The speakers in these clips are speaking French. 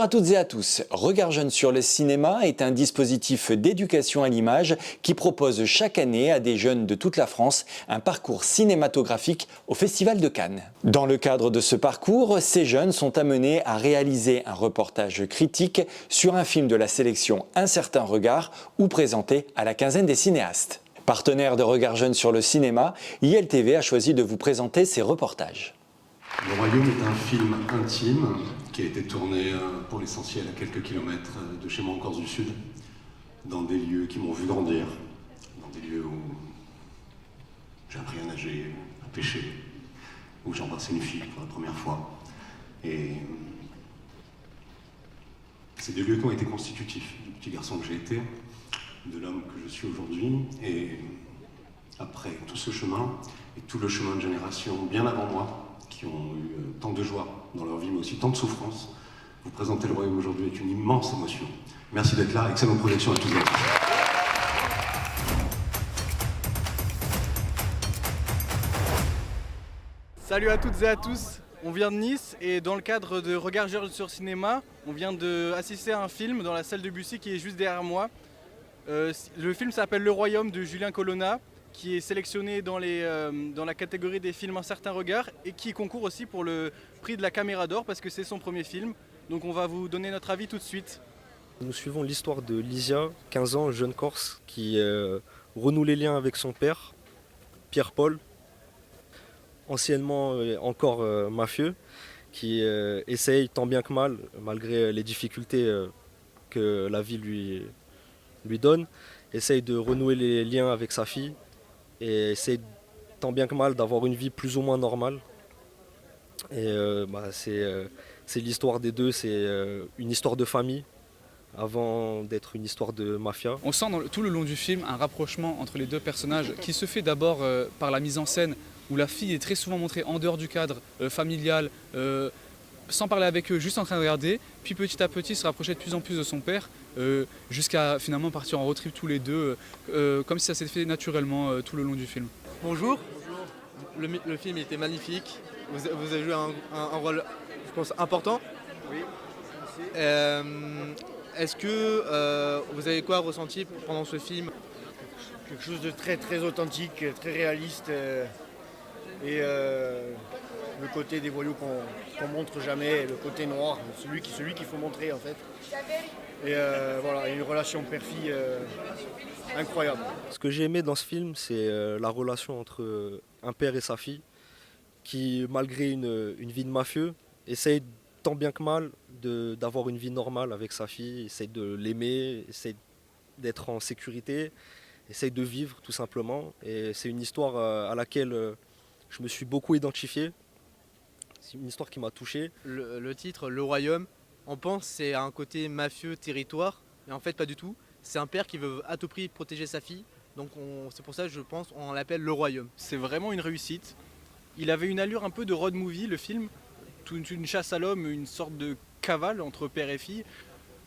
à toutes et à tous. Regard Jeune sur le cinéma est un dispositif d'éducation à l'image qui propose chaque année à des jeunes de toute la France un parcours cinématographique au Festival de Cannes. Dans le cadre de ce parcours, ces jeunes sont amenés à réaliser un reportage critique sur un film de la sélection Un certain regard ou présenté à la quinzaine des cinéastes. Partenaire de Regard Jeune sur le cinéma, ILTV a choisi de vous présenter ces reportages. Le Royaume est un film intime qui a été tourné pour l'essentiel à quelques kilomètres de chez moi en Corse du Sud, dans des lieux qui m'ont vu grandir, dans des lieux où j'ai appris à nager, à pêcher, où j'ai embrassé une fille pour la première fois. Et c'est des lieux qui ont été constitutifs du petit garçon que j'ai été, de l'homme que je suis aujourd'hui. Et après tout ce chemin, et tout le chemin de générations bien avant moi, qui ont eu tant de joie dans leur vie, mais aussi tant de souffrance, vous présenter le Royaume aujourd'hui est une immense émotion. Merci d'être là, excellente projection à tous et à tous. Salut à toutes et à tous, on vient de Nice et dans le cadre de Regard Jeune sur cinéma, on vient d'assister à un film dans la salle de Bussy qui est juste derrière moi. Le film s'appelle Le Royaume de Julien Colonna, qui est sélectionné dans la catégorie des films Un certain regard et qui concourt aussi pour le prix de la Caméra d'Or parce que c'est son premier film. Donc on va vous donner notre avis tout de suite. Nous suivons l'histoire de Lysia, 15 ans, jeune Corse, qui renoue les liens avec son père, Pierre-Paul, anciennement encore mafieux, qui essaye tant bien que mal, malgré les difficultés que la vie lui donne, essaye de renouer les liens avec sa fille et essaye tant bien que mal d'avoir une vie plus ou moins normale. Et c'est l'histoire des deux, c'est une histoire de famille avant d'être une histoire de mafia. On sent tout le long du film un rapprochement entre les deux personnages qui se fait d'abord par la mise en scène où la fille est très souvent montrée en dehors du cadre familial, sans parler avec eux, juste en train de regarder, puis petit à petit se rapprocher de plus en plus de son père, jusqu'à finalement partir en road trip tous les deux, comme si ça s'était fait naturellement tout le long du film. Bonjour. Le film était magnifique, vous avez joué un rôle, je pense, important. Oui, est-ce que vous avez quoi ressenti pendant ce film? Quelque chose de très très authentique, très réaliste et le côté des voyous qu'on montre jamais, le côté noir, celui qu'il faut montrer en fait. Et voilà, une relation père-fille incroyable. Ce que j'ai aimé dans ce film, c'est la relation entre un père et sa fille, qui malgré une vie de mafieux, essaye tant bien que mal d'avoir une vie normale avec sa fille, essaye de l'aimer, essaye d'être en sécurité, essaye de vivre tout simplement. Et c'est une histoire à laquelle je me suis beaucoup identifié. C'est une histoire qui m'a touché. Le titre, Le Royaume, on pense que c'est un côté mafieux, territoire, mais en fait pas du tout. C'est un père qui veut à tout prix protéger sa fille, donc c'est pour ça que je pense qu'on l'appelle Le Royaume. c'est vraiment une réussite. Il avait une allure un peu de road movie le film, toute une chasse à l'homme, une sorte de cavale entre père et fille.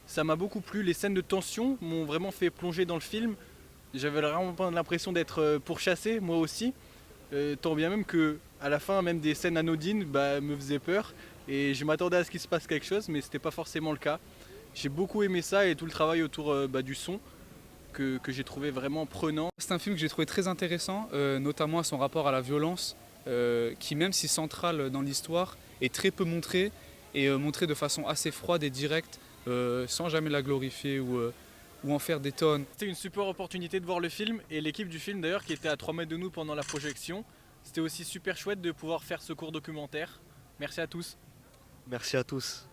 Ça m'a beaucoup plu, les scènes de tension m'ont vraiment fait plonger dans le film. J'avais vraiment pas l'impression d'être pourchassé, moi aussi. Tant bien même que à la fin, même des scènes anodines me faisaient peur. Et je m'attendais à ce qu'il se passe quelque chose, mais c'était pas forcément le cas. J'ai beaucoup aimé ça et tout le travail autour du son que j'ai trouvé vraiment prenant. C'est un film que j'ai trouvé très intéressant, notamment à son rapport à la violence, qui même si central dans l'histoire, est très peu montré et montré de façon assez froide et directe, sans jamais la glorifier ou en faire des tonnes. C'était une super opportunité de voir le film et l'équipe du film d'ailleurs qui était à 3 mètres de nous pendant la projection. C'était aussi super chouette de pouvoir faire ce court documentaire. Merci à tous. Merci à tous.